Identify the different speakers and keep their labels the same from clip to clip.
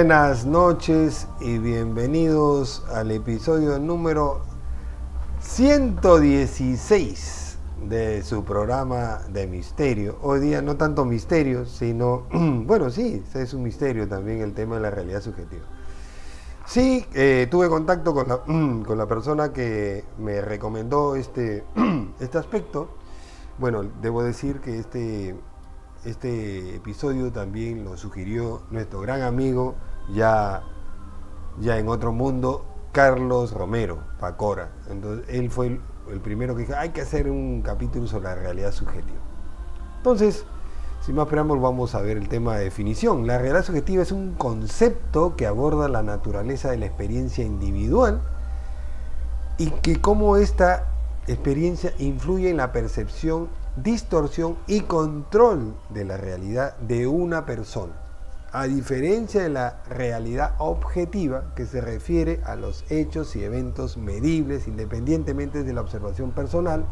Speaker 1: Buenas noches y bienvenidos al episodio número 116 de su programa de misterio. Hoy día no tanto misterio, sino, bueno, sí, es un misterio también el tema de la realidad subjetiva. Sí, tuve contacto con la persona que me recomendó este aspecto. Bueno, debo decir que este episodio también lo sugirió nuestro gran amigo, ya en otro mundo, Carlos Romero Pacora. Entonces, él fue el primero que dijo, hay que hacer un capítulo sobre la realidad subjetiva. Entonces, sin más preámbulos, vamos a ver el tema de definición. La realidad subjetiva es un concepto que aborda la naturaleza de la experiencia individual y que cómo esta experiencia influye en la percepción, distorsión y control de la realidad de una persona. A diferencia de la realidad objetiva, que se refiere a los hechos y eventos medibles independientemente de la observación personal,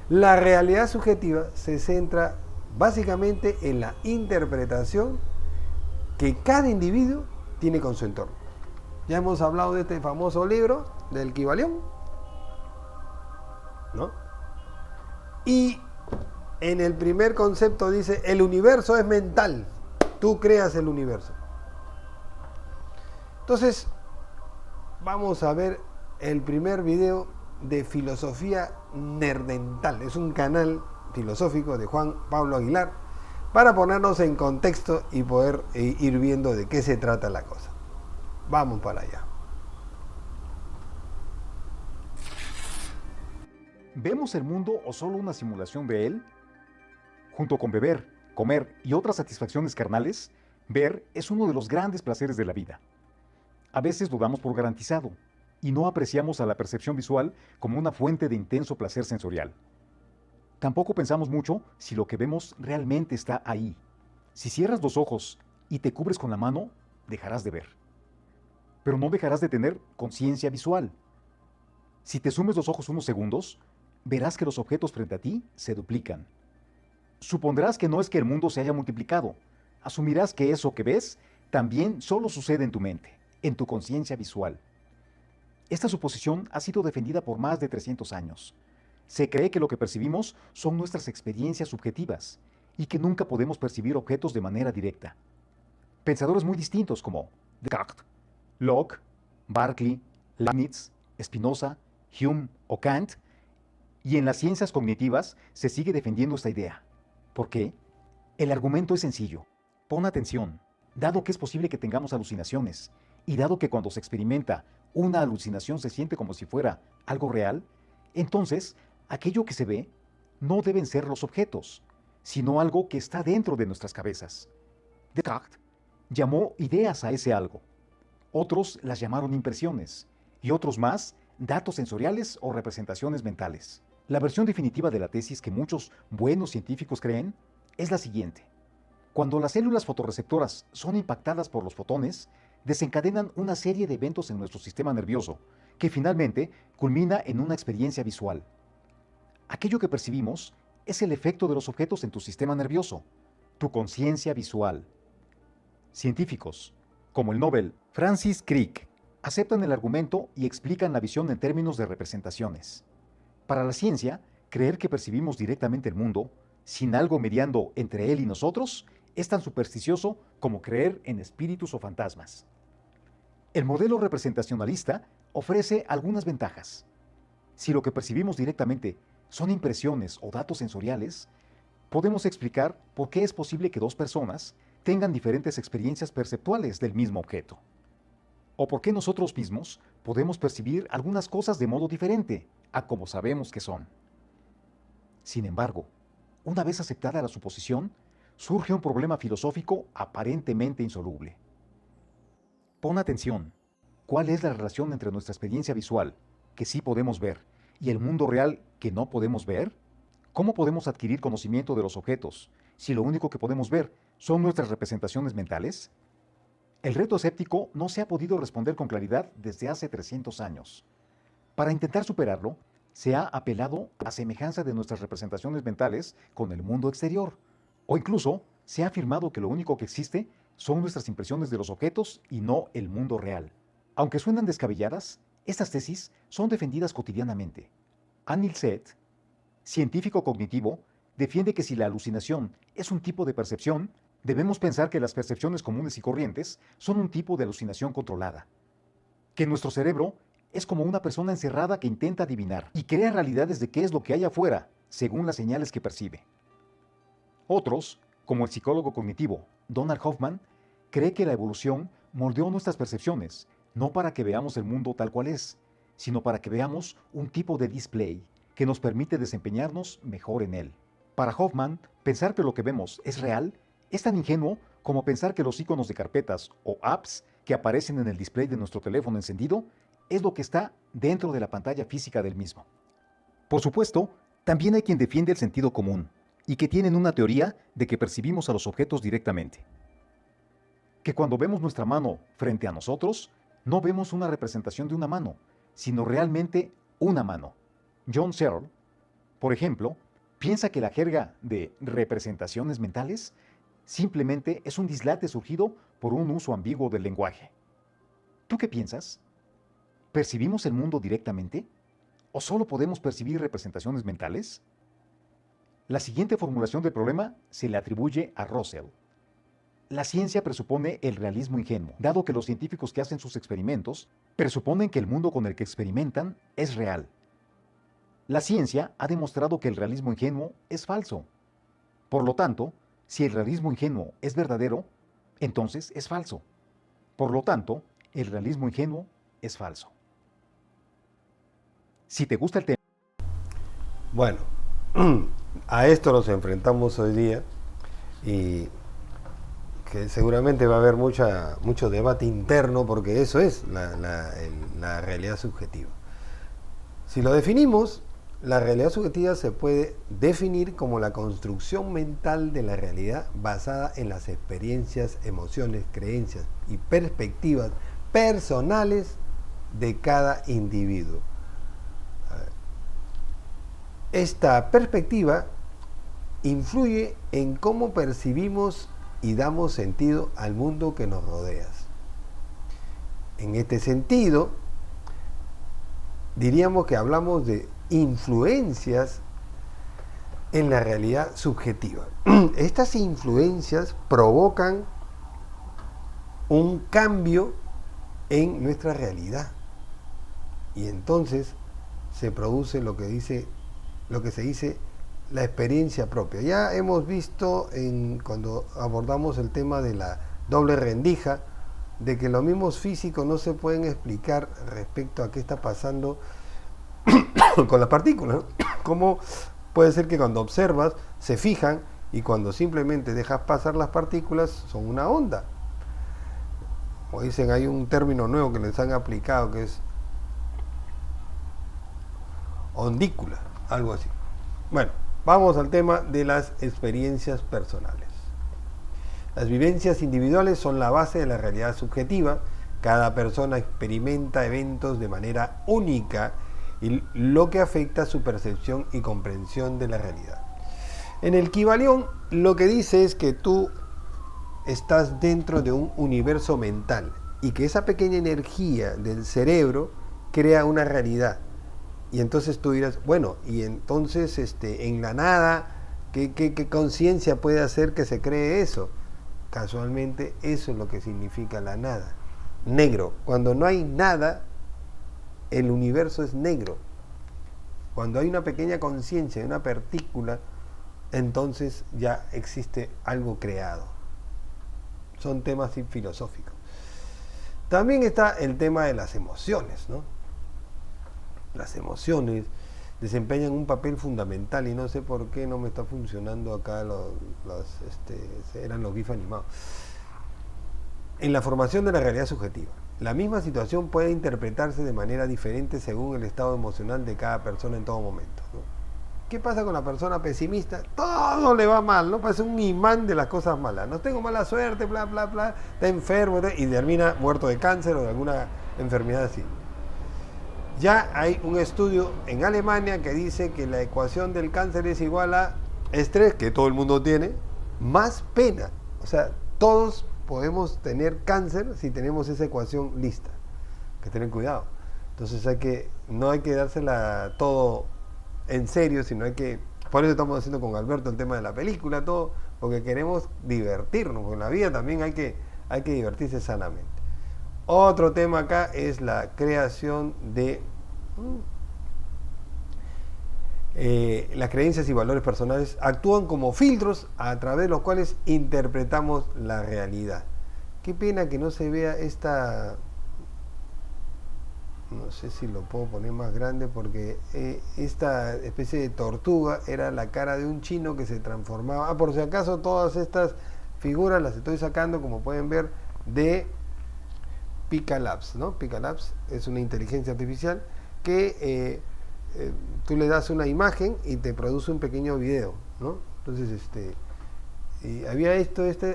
Speaker 1: la realidad subjetiva se centra básicamente en la interpretación que cada individuo tiene con su entorno. Ya hemos hablado de este famoso libro del Kybalión, ¿no? Y en el primer concepto dice, el universo es mental, tú creas el universo. Entonces, vamos a ver el primer video de filosofía nerdental. Es un canal filosófico de Juan Pablo Aguilar para ponernos en contexto y poder ir viendo de qué se trata la cosa. Vamos para allá.
Speaker 2: ¿Vemos el mundo o solo una simulación de él? Junto con beber, comer y otras satisfacciones carnales, ver es uno de los grandes placeres de la vida. A veces lo damos por garantizado y no apreciamos a la percepción visual como una fuente de intenso placer sensorial. Tampoco pensamos mucho si lo que vemos realmente está ahí. Si cierras los ojos y te cubres con la mano, dejarás de ver. Pero no dejarás de tener conciencia visual. Si te sumes los ojos unos segundos, verás que los objetos frente a ti se duplican. Supondrás que no es que el mundo se haya multiplicado. Asumirás que eso que ves también solo sucede en tu mente, en tu conciencia visual. Esta suposición ha sido defendida por más de 300 años. Se cree que lo que percibimos son nuestras experiencias subjetivas y que nunca podemos percibir objetos de manera directa. Pensadores muy distintos como Descartes, Locke, Berkeley, Leibniz, Spinoza, Hume o Kant, y en las ciencias cognitivas se sigue defendiendo esta idea. ¿Por qué? El argumento es sencillo. Pon atención. Dado que es posible que tengamos alucinaciones, y dado que cuando se experimenta una alucinación se siente como si fuera algo real, entonces aquello que se ve no deben ser los objetos, sino algo que está dentro de nuestras cabezas. Descartes llamó ideas a ese algo. Otros las llamaron impresiones, y otros más datos sensoriales o representaciones mentales. La versión definitiva de la tesis que muchos buenos científicos creen es la siguiente. Cuando las células fotorreceptoras son impactadas por los fotones, desencadenan una serie de eventos en nuestro sistema nervioso, que finalmente culmina en una experiencia visual. Aquello que percibimos es el efecto de los objetos en tu sistema nervioso, tu conciencia visual. Científicos, como el Nobel Francis Crick, aceptan el argumento y explican la visión en términos de representaciones. Para la ciencia, creer que percibimos directamente el mundo, sin algo mediando entre él y nosotros, es tan supersticioso como creer en espíritus o fantasmas. El modelo representacionalista ofrece algunas ventajas. Si lo que percibimos directamente son impresiones o datos sensoriales, podemos explicar por qué es posible que dos personas tengan diferentes experiencias perceptuales del mismo objeto. O por qué nosotros mismos podemos percibir algunas cosas de modo diferente a como sabemos que son. Sin embargo, una vez aceptada la suposición, surge un problema filosófico aparentemente insoluble. Pon atención. ¿Cuál es la relación entre nuestra experiencia visual, que sí podemos ver, y el mundo real que no podemos ver? ¿Cómo podemos adquirir conocimiento de los objetos si lo único que podemos ver son nuestras representaciones mentales? El reto escéptico no se ha podido responder con claridad desde hace 300 años. Para intentar superarlo, se ha apelado a la semejanza de nuestras representaciones mentales con el mundo exterior, o incluso se ha afirmado que lo único que existe son nuestras impresiones de los objetos y no el mundo real. Aunque suenan descabelladas, estas tesis son defendidas cotidianamente. Anil Seth, científico cognitivo, defiende que si la alucinación es un tipo de percepción, debemos pensar que las percepciones comunes y corrientes son un tipo de alucinación controlada. Que nuestro cerebro es como una persona encerrada que intenta adivinar y crea realidades de qué es lo que hay afuera, según las señales que percibe. Otros, como el psicólogo cognitivo Donald Hoffman, cree que la evolución moldeó nuestras percepciones, no para que veamos el mundo tal cual es, sino para que veamos un tipo de display que nos permite desempeñarnos mejor en él. Para Hoffman, pensar que lo que vemos es real es tan ingenuo como pensar que los iconos de carpetas o apps que aparecen en el display de nuestro teléfono encendido es lo que está dentro de la pantalla física del mismo. Por supuesto, también hay quien defiende el sentido común y que tienen una teoría de que percibimos a los objetos directamente. Que cuando vemos nuestra mano frente a nosotros, no vemos una representación de una mano, sino realmente una mano. John Searle, por ejemplo, piensa que la jerga de representaciones mentales simplemente es un dislate surgido por un uso ambiguo del lenguaje. ¿Tú qué piensas? ¿Percibimos el mundo directamente? ¿O solo podemos percibir representaciones mentales? La siguiente formulación del problema se le atribuye a Russell. La ciencia presupone el realismo ingenuo, dado que los científicos que hacen sus experimentos presuponen que el mundo con el que experimentan es real. La ciencia ha demostrado que el realismo ingenuo es falso. Por lo tanto, si el realismo ingenuo es verdadero, entonces es falso. Por lo tanto, el realismo ingenuo es falso. Si te gusta el tema...
Speaker 1: Bueno, a esto nos enfrentamos hoy día y que seguramente va a haber mucho debate interno porque eso es la realidad subjetiva. Si lo definimos, la realidad subjetiva se puede definir como la construcción mental de la realidad basada en las experiencias, emociones, creencias y perspectivas personales de cada individuo. Esta perspectiva influye en cómo percibimos y damos sentido al mundo que nos rodea. En este sentido, diríamos que hablamos de influencias en la realidad subjetiva. Estas influencias provocan un cambio en nuestra realidad y entonces se produce lo que se dice la experiencia propia. Ya hemos visto cuando abordamos el tema de la doble rendija, de que los mismos físicos no se pueden explicar respecto a qué está pasando con las partículas, ¿no? Cómo puede ser que cuando observas se fijan y cuando simplemente dejas pasar las partículas son una onda. Como dicen, hay un término nuevo que les han aplicado que es ondícula, algo así. Bueno, vamos al tema de las experiencias personales. Las vivencias individuales son la base de la realidad subjetiva. Cada persona experimenta eventos de manera única y lo que afecta su percepción y comprensión de la realidad. En el Kybalión lo que dice es que tú estás dentro de un universo mental y que esa pequeña energía del cerebro crea una realidad. Y entonces tú dirás, bueno, y entonces en la nada, ¿qué conciencia puede hacer que se cree eso? Casualmente eso es lo que significa la nada. Negro. Cuando no hay nada, el universo es negro. Cuando hay una pequeña conciencia de una partícula, entonces ya existe algo creado. Son temas filosóficos. También está el tema de las emociones, ¿no? Las emociones desempeñan un papel fundamental y no sé por qué no me está funcionando acá eran los GIF animados. En la formación de la realidad subjetiva. La misma situación puede interpretarse de manera diferente según el estado emocional de cada persona en todo momento, ¿no? ¿Qué pasa con la persona pesimista? Todo le va mal, ¿no? Parece un imán de las cosas malas. No tengo mala suerte, bla, bla, bla, está enfermo y termina muerto de cáncer o de alguna enfermedad así. Ya hay un estudio en Alemania que dice que la ecuación del cáncer es igual a estrés, que todo el mundo tiene, más pena. O sea, todos podemos tener cáncer si tenemos esa ecuación lista. Hay que tener cuidado. Entonces no hay que dársela todo en serio, sino por eso estamos haciendo con Alberto el tema de la película, todo, porque queremos divertirnos, porque en la vida también hay que divertirse sanamente. Otro tema acá es la creación de las creencias y valores personales actúan como filtros a través de los cuales interpretamos la realidad. Qué pena que no se vea esta, no sé si lo puedo poner más grande, porque esta especie de tortuga era la cara de un chino que se transformaba. Por si acaso todas estas figuras las estoy sacando, como pueden ver, de Pika Labs, ¿no? Pika Labs es una inteligencia artificial que tú le das una imagen y te produce un pequeño video, ¿no? Entonces, y había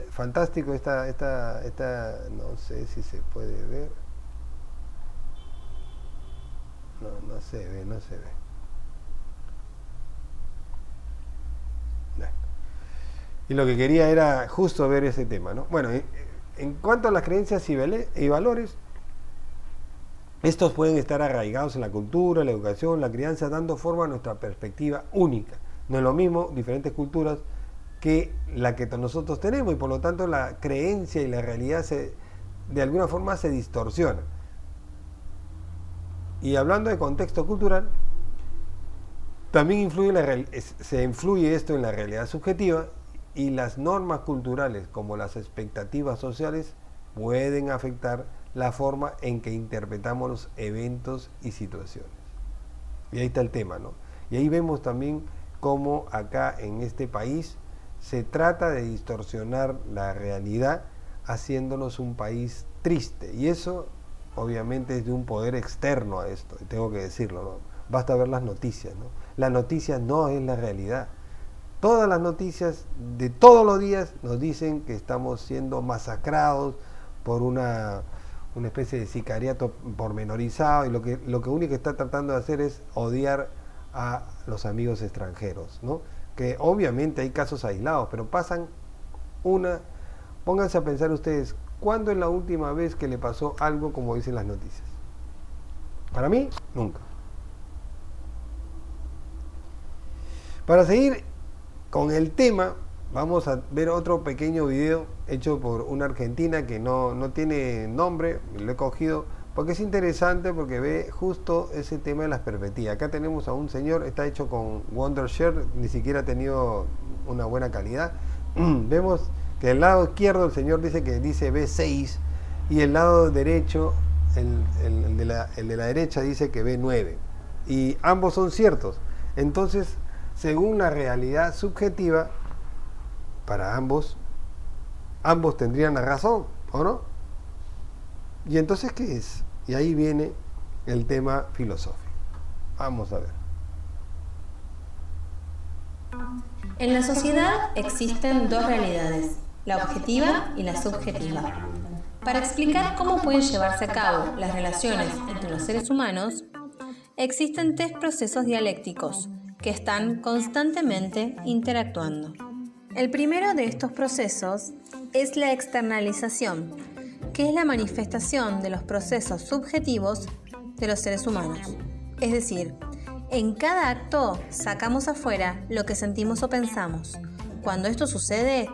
Speaker 1: fantástico, no sé si se puede ver. No se ve. Y lo que quería era justo ver ese tema, ¿no? Bueno, en cuanto a las creencias y valores, estos pueden estar arraigados en la cultura, la educación, la crianza, dando forma a nuestra perspectiva única. No es lo mismo diferentes culturas que la que nosotros tenemos, y por lo tanto la creencia y la realidad de alguna forma se distorsionan. Y hablando de contexto cultural, también se influye esto en la realidad subjetiva, y las normas culturales como las expectativas sociales pueden afectar la forma en que interpretamos los eventos y situaciones. Y ahí está el tema, ¿no? Y ahí vemos también cómo acá en este país se trata de distorsionar la realidad haciéndonos un país triste. Y eso obviamente es de un poder externo a esto, y tengo que decirlo, ¿no? Basta ver las noticias, ¿no? La noticia no es la realidad. Todas las noticias de todos los días nos dicen que estamos siendo masacrados por una especie de sicariato pormenorizado, y lo que único está tratando de hacer es odiar a los amigos extranjeros, ¿no? Que obviamente hay casos aislados, pero pónganse a pensar ustedes, ¿cuándo es la última vez que le pasó algo como dicen las noticias? Para mí, nunca. Para seguir con el tema, vamos a ver otro pequeño video hecho por una argentina que no tiene nombre, lo he cogido porque es interesante, porque ve justo ese tema de las perspectivas. Acá tenemos a un señor, está hecho con Wondershare, ni siquiera ha tenido una buena calidad. Vemos que el lado izquierdo el señor dice B6, y el lado derecho, el de la derecha dice que B9, y ambos son ciertos. Entonces, según la realidad subjetiva, para ambos tendrían la razón, ¿o no? Y entonces, ¿qué es? Y ahí viene el tema filosófico. Vamos a ver.
Speaker 3: En la sociedad existen dos realidades, la objetiva y la subjetiva. Para explicar cómo pueden llevarse a cabo las relaciones entre los seres humanos, existen tres procesos dialécticos que están constantemente interactuando. El primero de estos procesos es la externalización, que es la manifestación de los procesos subjetivos de los seres humanos. Es decir, en cada acto sacamos afuera lo que sentimos o pensamos. Cuando esto sucede,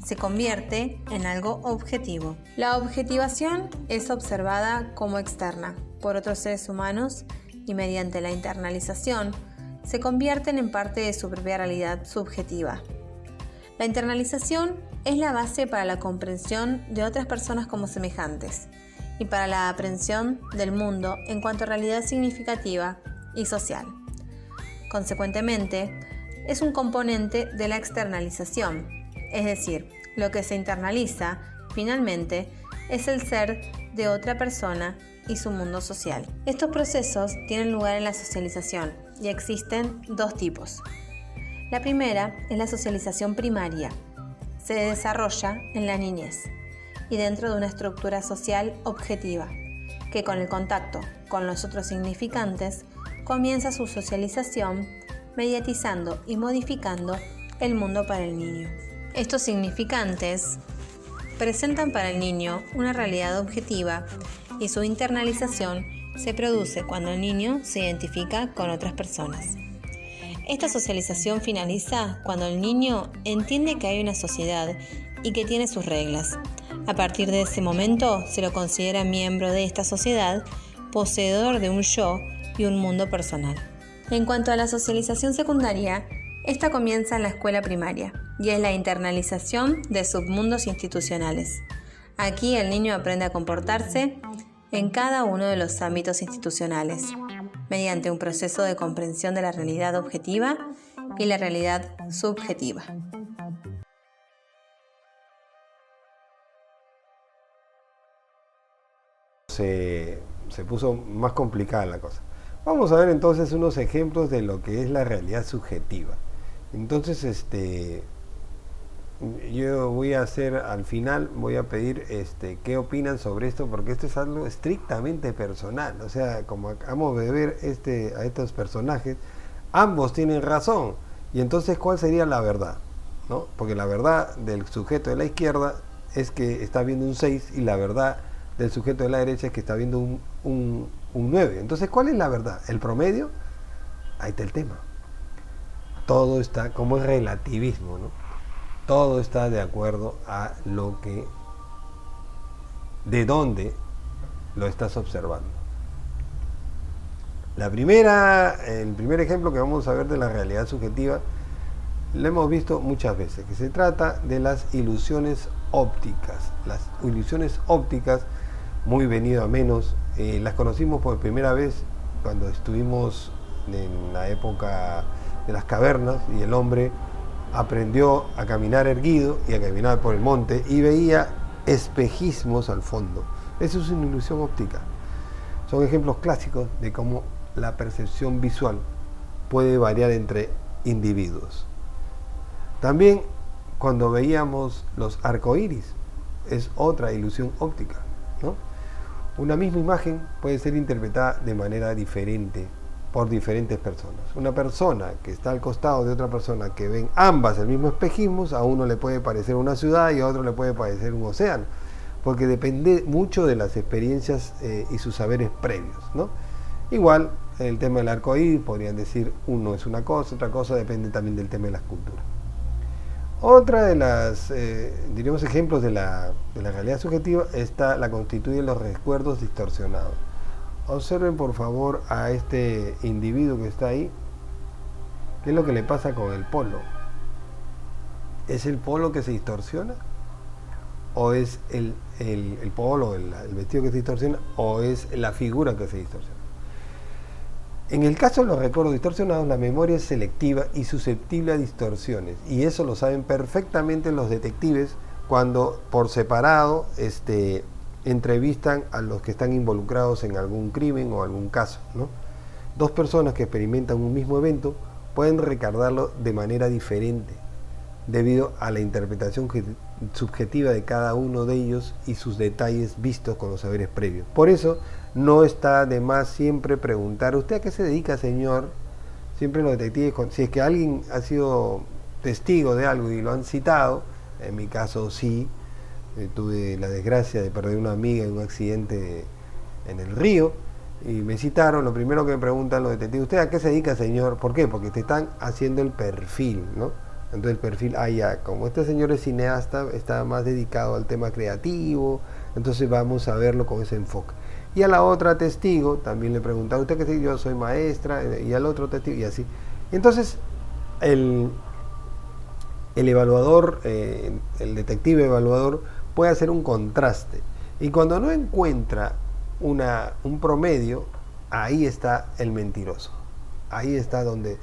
Speaker 3: se convierte en algo objetivo. La objetivación es observada como externa por otros seres humanos, y mediante la internalización se convierten en parte de su propia realidad subjetiva. La internalización es la base para la comprensión de otras personas como semejantes y para la aprehensión del mundo en cuanto a realidad significativa y social. Consecuentemente, es un componente de la externalización, es decir, lo que se internaliza, finalmente, es el ser de otra persona y su mundo social. Estos procesos tienen lugar en la socialización y existen dos tipos. La primera es la socialización primaria. Se desarrolla en la niñez y dentro de una estructura social objetiva, que con el contacto con los otros significantes comienza su socialización, mediatizando y modificando el mundo para el niño. Estos significantes presentan para el niño una realidad objetiva y su internalización se produce cuando el niño se identifica con otras personas. Esta socialización finaliza cuando el niño entiende que hay una sociedad y que tiene sus reglas. A partir de ese momento se lo considera miembro de esta sociedad, poseedor de un yo y un mundo personal. En cuanto a la socialización secundaria, esta comienza en la escuela primaria y es la internalización de submundos institucionales. Aquí el niño aprende a comportarse en cada uno de los ámbitos institucionales, mediante un proceso de comprensión de la realidad objetiva y la realidad subjetiva.
Speaker 1: Se puso más complicada la cosa. Vamos a ver entonces unos ejemplos de lo que es la realidad subjetiva. Entonces, yo voy a hacer, al final, voy a pedir qué opinan sobre esto, porque esto es algo estrictamente personal. O sea, como acabamos de ver a estos personajes, ambos tienen razón. Y entonces, ¿cuál sería la verdad? ¿No? Porque la verdad del sujeto de la izquierda es que está viendo un 6 y la verdad del sujeto de la derecha es que está viendo un 9. Entonces, ¿cuál es la verdad? ¿El promedio? Ahí está el tema. Todo está, como es relativismo, ¿no? Todo está de acuerdo a lo que, de dónde lo estás observando. El primer ejemplo que vamos a ver de la realidad subjetiva, lo hemos visto muchas veces, que se trata de las ilusiones ópticas. Las ilusiones ópticas, muy venido a menos, las conocimos por primera vez cuando estuvimos en la época de las cavernas y el hombre aprendió a caminar erguido y a caminar por el monte y veía espejismos al fondo. Eso es una ilusión óptica. Son ejemplos clásicos de cómo la percepción visual puede variar entre individuos. También cuando veíamos los arcoíris, es otra ilusión óptica, ¿no? Una misma imagen puede ser interpretada de manera diferente por diferentes personas. Una persona que está al costado de otra persona que ven ambas el mismo espejismo, a uno le puede parecer una ciudad y a otro le puede parecer un océano, porque depende mucho de las experiencias y sus saberes previos, ¿no? Igual, el tema del arcoíris, podrían decir uno es una cosa, otra cosa, depende también del tema de la escultura. Otra de las, diríamos, ejemplos de la realidad subjetiva la constituyen los recuerdos distorsionados. Observen por favor a este individuo que está ahí. ¿Qué es lo que le pasa con el polo? ¿Es el polo que se distorsiona? ¿O es el polo, el vestido que se distorsiona? ¿O es la figura que se distorsiona? En el caso de los recuerdos distorsionados, la memoria es selectiva y susceptible a distorsiones. Y eso lo saben perfectamente los detectives cuando por separado entrevistan a los que están involucrados en algún crimen o algún caso, ¿no? Dos personas que experimentan un mismo evento pueden recordarlo de manera diferente debido a la interpretación subjetiva de cada uno de ellos y sus detalles vistos con los saberes previos. Por eso no está de más siempre preguntar: ¿usted a qué se dedica, señor? Siempre los detectives, si es que alguien ha sido testigo de algo y lo han citado, en mi caso sí, tuve la desgracia de perder una amiga en un accidente en el río y me citaron. Lo primero que me preguntan los detectives: ¿usted a qué se dedica, señor? ¿Por qué? Porque te están haciendo el perfil, ¿no? Entonces el perfil, ya, como este señor es cineasta, está más dedicado al tema creativo, entonces vamos a verlo con ese enfoque. Y a la otra testigo también le preguntaron: ¿usted qué se dice? Yo soy maestra. Y al otro testigo, y así. Y entonces el evaluador, el detective evaluador, puede hacer un contraste. Y cuando no encuentra un promedio, ahí está el mentiroso. Ahí está donde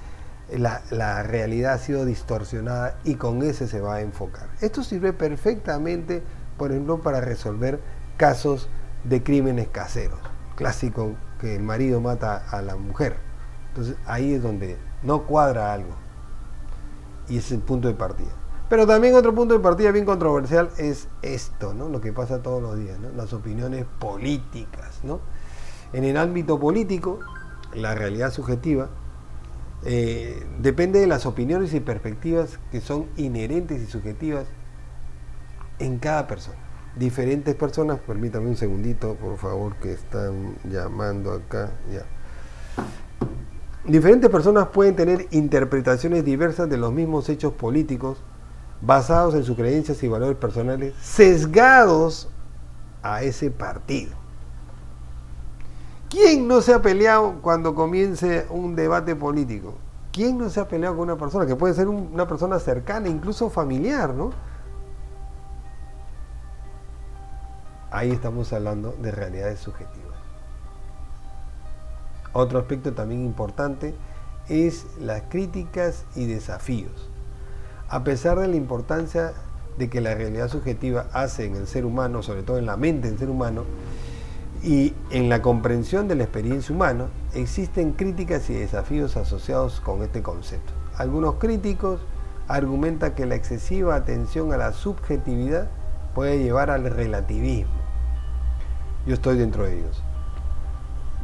Speaker 1: la realidad ha sido distorsionada y con ese se va a enfocar. Esto sirve perfectamente, por ejemplo, para resolver casos de crímenes caseros. Clásico, que el marido mata a la mujer. Entonces ahí es donde no cuadra algo. Y es el punto de partida. Pero también otro punto de partida bien controversial es esto, ¿no? Lo que pasa todos los días, ¿no? Las opiniones políticas, ¿no? En el ámbito político, la realidad subjetiva depende de las opiniones y perspectivas que son inherentes y subjetivas en cada persona. diferentes personas, permítame un segundito, por favor, que están llamando acá, ya. Diferentes personas pueden tener interpretaciones diversas de los mismos hechos políticos, basados en sus creencias y valores personales, sesgados a ese partido. ¿Quién no se ha peleado cuando comience un debate político? ¿Quién no se ha peleado con una persona? Que puede ser una persona cercana, incluso familiar, ¿no? Ahí estamos hablando de realidades subjetivas. Otro aspecto también importante es las críticas y desafíos. A pesar de la importancia de que la realidad subjetiva hace en el ser humano, sobre todo en la mente del ser humano, y en la comprensión de la experiencia humana, existen críticas y desafíos asociados con este concepto. Algunos críticos argumentan que la excesiva atención a la subjetividad puede llevar al relativismo. Yo estoy dentro de ellos.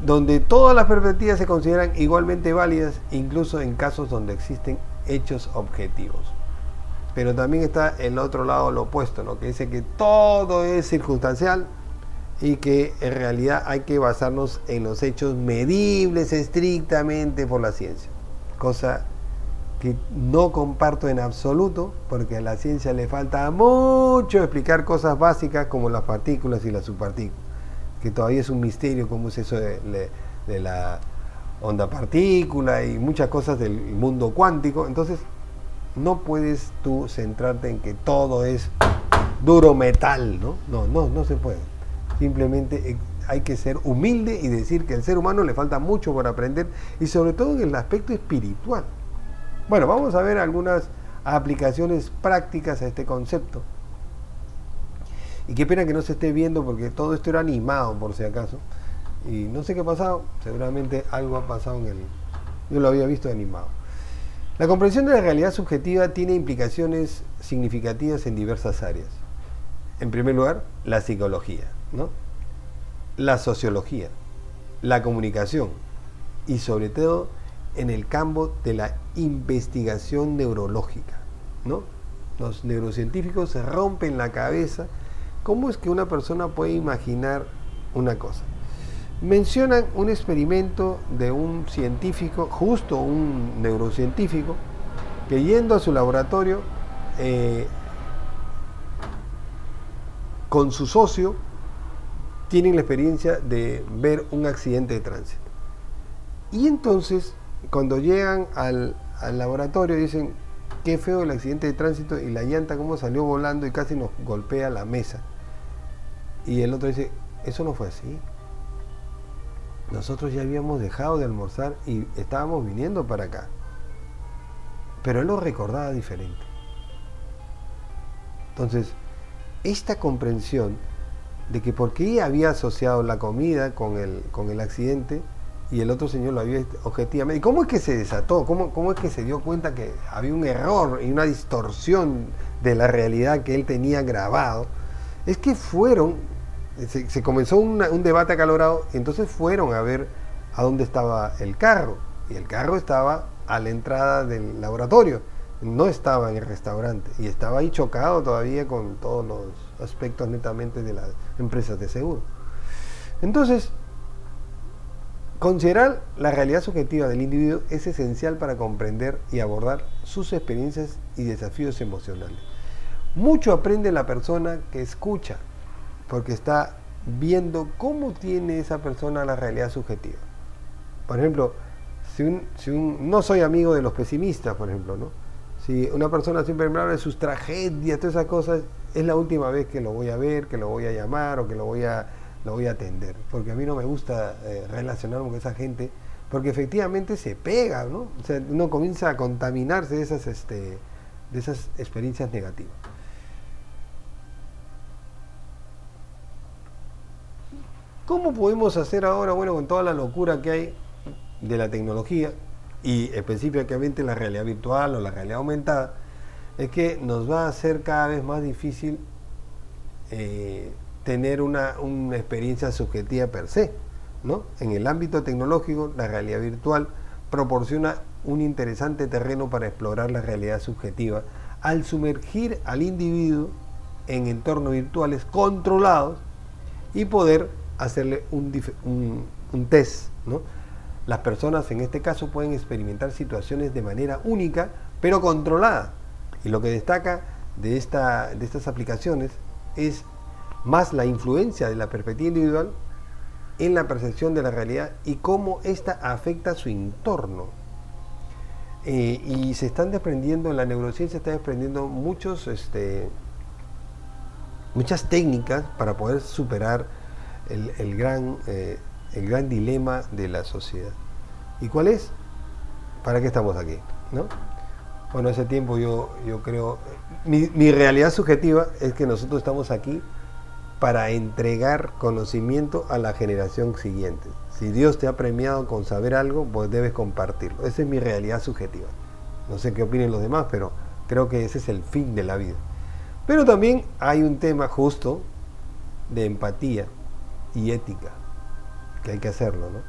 Speaker 1: Donde todas las perspectivas se consideran igualmente válidas, incluso en casos donde existen hechos objetivos. Pero también está el otro lado, lo opuesto, ¿no? Que dice que todo es circunstancial y que en realidad hay que basarnos en los hechos medibles estrictamente por la ciencia. Cosa que no comparto en absoluto, porque a la ciencia le falta mucho explicar cosas básicas como las partículas y las subpartículas, que todavía es un misterio cómo es eso de la onda partícula y muchas cosas del mundo cuántico. Entonces no puedes tú centrarte en que todo es duro metal, ¿no? No se puede. Simplemente hay que ser humilde y decir que al ser humano le falta mucho por aprender, y sobre todo en el aspecto espiritual. Bueno, vamos a ver algunas aplicaciones prácticas a este concepto. Y qué pena que no se esté viendo, porque todo esto era animado por si acaso. Y no sé qué ha pasado, seguramente algo ha pasado yo lo había visto animado. La comprensión de la realidad subjetiva tiene implicaciones significativas en diversas áreas. En primer lugar, la psicología, ¿no? La sociología, la comunicación y sobre todo en el campo de la investigación neurológica, ¿no? Los neurocientíficos se rompen la cabeza. ¿Cómo es que una persona puede imaginar una cosa? Mencionan un experimento de un científico, justo un neurocientífico, que yendo a su laboratorio con su socio, tienen la experiencia de ver un accidente de tránsito. Y entonces, cuando llegan al laboratorio, dicen, qué feo el accidente de tránsito, y la llanta cómo salió volando y casi nos golpea la mesa. Y el otro dice, eso no fue así. Nosotros ya habíamos dejado de almorzar y estábamos viniendo para acá. Pero él lo recordaba diferente. Entonces, esta comprensión de que por qué había asociado la comida con el accidente y el otro señor lo había objetivamente. ¿Y cómo es que se desató? ¿Cómo es que se dio cuenta que había un error y una distorsión de la realidad que él tenía grabado? Es que se comenzó un debate acalorado, y entonces fueron a ver a dónde estaba el carro. Y el carro estaba a la entrada del laboratorio, no estaba en el restaurante, y estaba ahí chocado todavía con todos los aspectos netamente de las empresas de seguro. Entonces, considerar la realidad subjetiva del individuo es esencial para comprender y abordar sus experiencias y desafíos emocionales. Mucho aprende la persona que escucha, porque está viendo cómo tiene esa persona la realidad subjetiva. Por ejemplo, no soy amigo de los pesimistas, por ejemplo, ¿no? Si una persona siempre me habla de sus tragedias, todas esas cosas, es la última vez que lo voy a ver, que lo voy a llamar o que lo voy a atender, porque a mí no me gusta relacionarme con esa gente, porque efectivamente se pega, ¿no? O sea, uno comienza a contaminarse de esas experiencias negativas. ¿Cómo podemos hacer ahora, bueno, con toda la locura que hay de la tecnología y específicamente la realidad virtual o la realidad aumentada? Es que nos va a hacer cada vez más difícil tener una experiencia subjetiva per se, ¿no? En el ámbito tecnológico, la realidad virtual proporciona un interesante terreno para explorar la realidad subjetiva al sumergir al individuo en entornos virtuales controlados y poder hacerle un test, ¿no? Las personas en este caso pueden experimentar situaciones de manera única, pero controlada. Y lo que destaca de estas aplicaciones es más la influencia de la perspectiva individual en la percepción de la realidad y cómo ésta afecta su entorno. Y se están desprendiendo, en la neurociencia está desprendiendo muchas técnicas para poder superar el gran dilema de la sociedad. ¿Y cuál es? ¿Para qué estamos aquí? ¿No? Bueno, hace tiempo yo creo, mi realidad subjetiva es que nosotros estamos aquí para entregar conocimiento a la generación siguiente. Si Dios te ha premiado con saber algo, pues debes compartirlo. Esa es mi realidad subjetiva. No sé qué opinen los demás, pero creo que ese es el fin de la vida. Pero también hay un tema justo de empatía y ética, que hay que hacerlo, ¿no?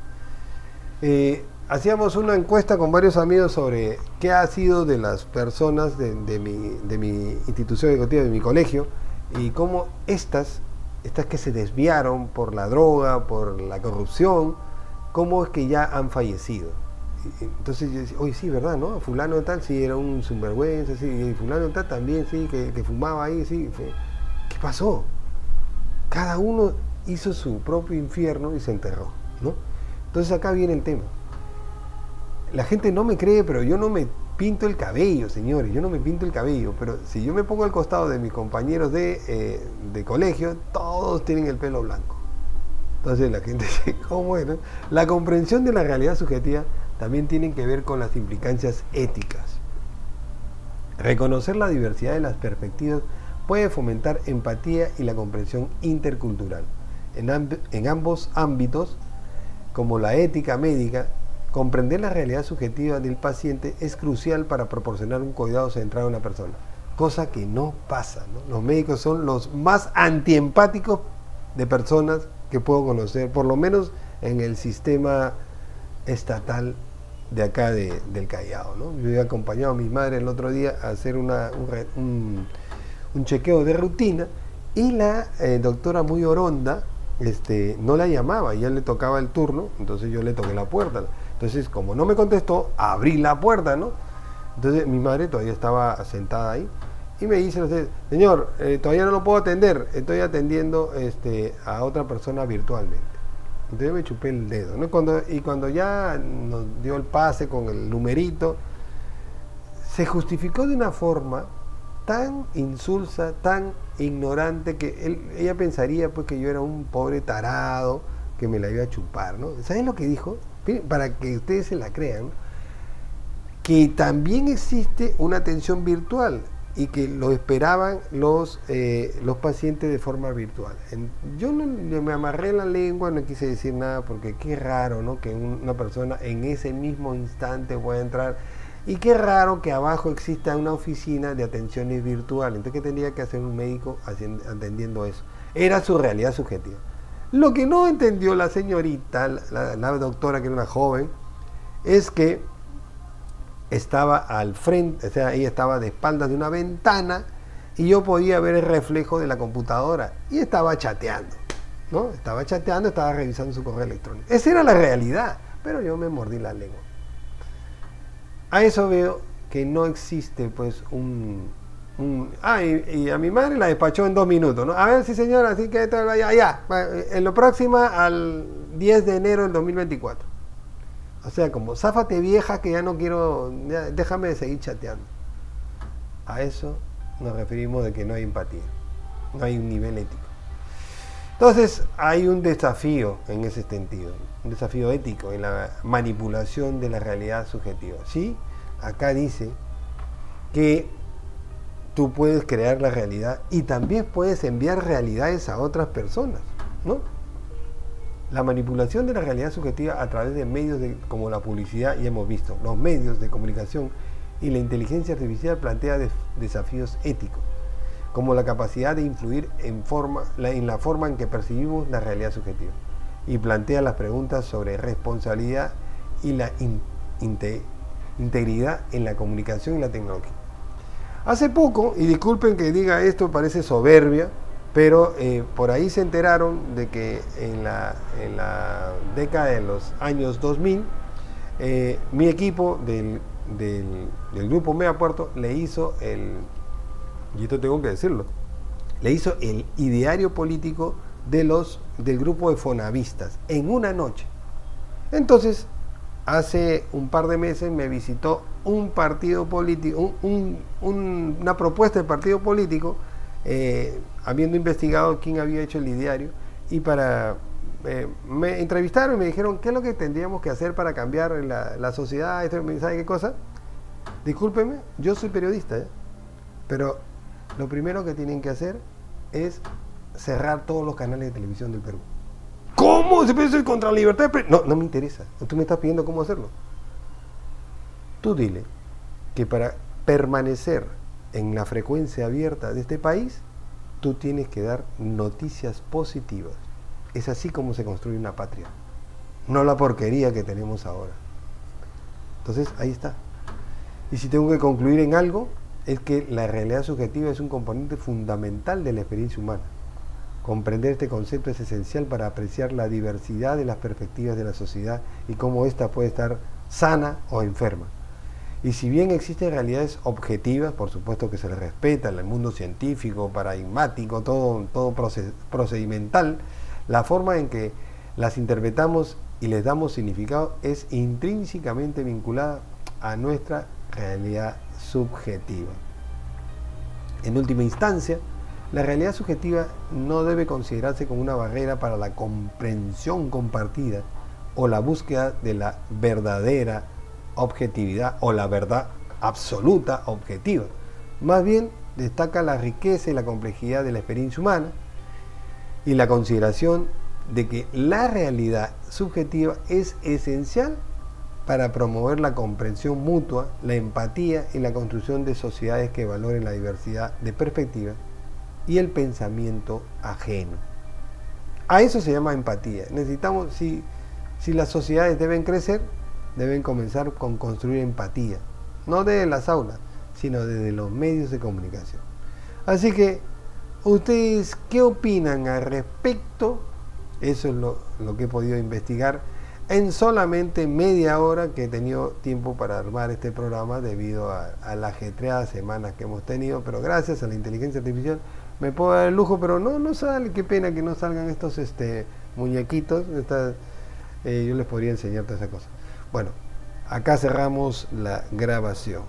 Speaker 1: Hacíamos una encuesta con varios amigos sobre qué ha sido de las personas de mi institución educativa, de mi colegio, y cómo estas que se desviaron por la droga, por la corrupción, cómo es que ya han fallecido. Entonces yo decía, oye, sí, ¿verdad? ¿No? Fulano de tal sí era un sinvergüenza, sí, y fulano de tal también, sí, que fumaba ahí, sí. ¿Qué pasó? Cada uno hizo su propio infierno y se enterró, ¿no? Entonces acá viene el tema. La gente no me cree, pero yo no me pinto el cabello, señores, yo no me pinto el cabello, pero si yo me pongo al costado de mis compañeros de colegio, todos tienen el pelo blanco. Entonces la gente dice, ¿cómo es? ¿No? La comprensión de la realidad subjetiva también tiene que ver con las implicancias éticas. Reconocer la diversidad de las perspectivas puede fomentar empatía y la comprensión intercultural. En ambos ámbitos, como la ética médica, comprender la realidad subjetiva del paciente es crucial para proporcionar un cuidado centrado en la persona, cosa que no pasa, ¿no? Los médicos son los más antiempáticos de personas que puedo conocer, por lo menos en el sistema estatal de acá del Callao, ¿no? Yo he acompañado a mi madre el otro día a hacer un chequeo de rutina y la doctora muy oronda no la llamaba, ya le tocaba el turno, entonces yo le toqué la puerta. Entonces, como no me contestó, abrí la puerta, ¿no? Entonces mi madre todavía estaba sentada ahí y me dice, señor, todavía no lo puedo atender, estoy atendiendo a otra persona virtualmente. Entonces me chupé el dedo, ¿no? Cuando ya nos dio el pase con el numerito, se justificó de una forma tan insulsa, tan ignorante, que ella pensaría pues que yo era un pobre tarado que me la iba a chupar, ¿no? ¿Saben lo que dijo? Para que ustedes se la crean, que también existe una atención virtual y que lo esperaban los pacientes de forma virtual. Yo no me amarré la lengua, no quise decir nada, porque qué raro, ¿no? Que una persona en ese mismo instante pueda entrar, y qué raro que abajo exista una oficina de atenciones virtuales. Entonces, ¿qué tendría que hacer un médico atendiendo eso? Era su realidad subjetiva. Lo que no entendió la señorita, la doctora, que era una joven, es que estaba al frente, o sea, ella estaba de espaldas de una ventana y yo podía ver el reflejo de la computadora y estaba chateando, ¿no? Estaba chateando, estaba revisando su correo electrónico. Esa era la realidad, pero yo me mordí la lengua. A eso veo que no existe, pues, y a mi madre la despachó en 2 minutos, ¿no? A ver, sí, señora, así que esto vaya, ya, en lo próximo al 10 de enero del 2024. O sea, como, záfate vieja, que ya no quiero, ya, déjame seguir chateando. A eso nos referimos de que no hay empatía, no hay un nivel ético. Entonces, hay un desafío en ese sentido, un desafío ético en la manipulación de la realidad subjetiva. ¿Sí? Acá dice que tú puedes crear la realidad y también puedes enviar realidades a otras personas, ¿no? La manipulación de la realidad subjetiva a través de medios como la publicidad, ya hemos visto, los medios de comunicación y la inteligencia artificial plantea desafíos éticos, como la capacidad de influir en la forma en que percibimos la realidad subjetiva, y plantea las preguntas sobre responsabilidad y la integridad en la comunicación y la tecnología. Hace poco, y disculpen que diga esto, parece soberbia, pero por ahí se enteraron de que en la década de los años 2000, mi equipo del grupo Mega Puerto le hizo y esto tengo que decirlo, le hizo el ideario político del grupo de fonavistas en una noche. Entonces, hace un par de meses me visitó un partido político, una propuesta de partido político, habiendo investigado quién había hecho el ideario, y me entrevistaron y me dijeron qué es lo que tendríamos que hacer para cambiar la sociedad, ¿sabe qué cosa? Discúlpeme, yo soy periodista, ¿eh? Pero lo primero que tienen que hacer es cerrar todos los canales de televisión del Perú. ¿Cómo? ¿Se puede hacer contra la libertad de prensa? No me interesa. Tú me estás pidiendo cómo hacerlo. Tú dile que para permanecer en la frecuencia abierta de este país, tú tienes que dar noticias positivas. Es así como se construye una patria. No la porquería que tenemos ahora. Entonces, ahí está. Y si tengo que concluir en algo, es que la realidad subjetiva es un componente fundamental de la experiencia humana. Comprender este concepto es esencial para apreciar la diversidad de las perspectivas de la sociedad y cómo ésta puede estar sana o enferma. Y si bien existen realidades objetivas, por supuesto que se les respeta en el mundo científico, paradigmático, todo procedimental, la forma en que las interpretamos y les damos significado es intrínsecamente vinculada a nuestra realidad subjetiva. En última instancia, la realidad subjetiva no debe considerarse como una barrera para la comprensión compartida o la búsqueda de la verdadera objetividad o la verdad absoluta objetiva. Más bien destaca la riqueza y la complejidad de la experiencia humana y la consideración de que la realidad subjetiva es esencial para promover la comprensión mutua, la empatía y la construcción de sociedades que valoren la diversidad de perspectivas y el pensamiento ajeno. A eso se llama empatía. Necesitamos, si las sociedades deben crecer, deben comenzar con construir empatía, no desde las aulas, sino desde los medios de comunicación. Así que, ¿ustedes qué opinan al respecto? Eso es lo que he podido investigar en solamente media hora que he tenido tiempo para armar este programa debido a las ajetreadas semanas que hemos tenido, pero gracias a la inteligencia artificial me puedo dar el lujo, pero no sale, qué pena que no salgan estos muñequitos, yo les podría enseñar todas esas cosas. Bueno, acá cerramos la grabación.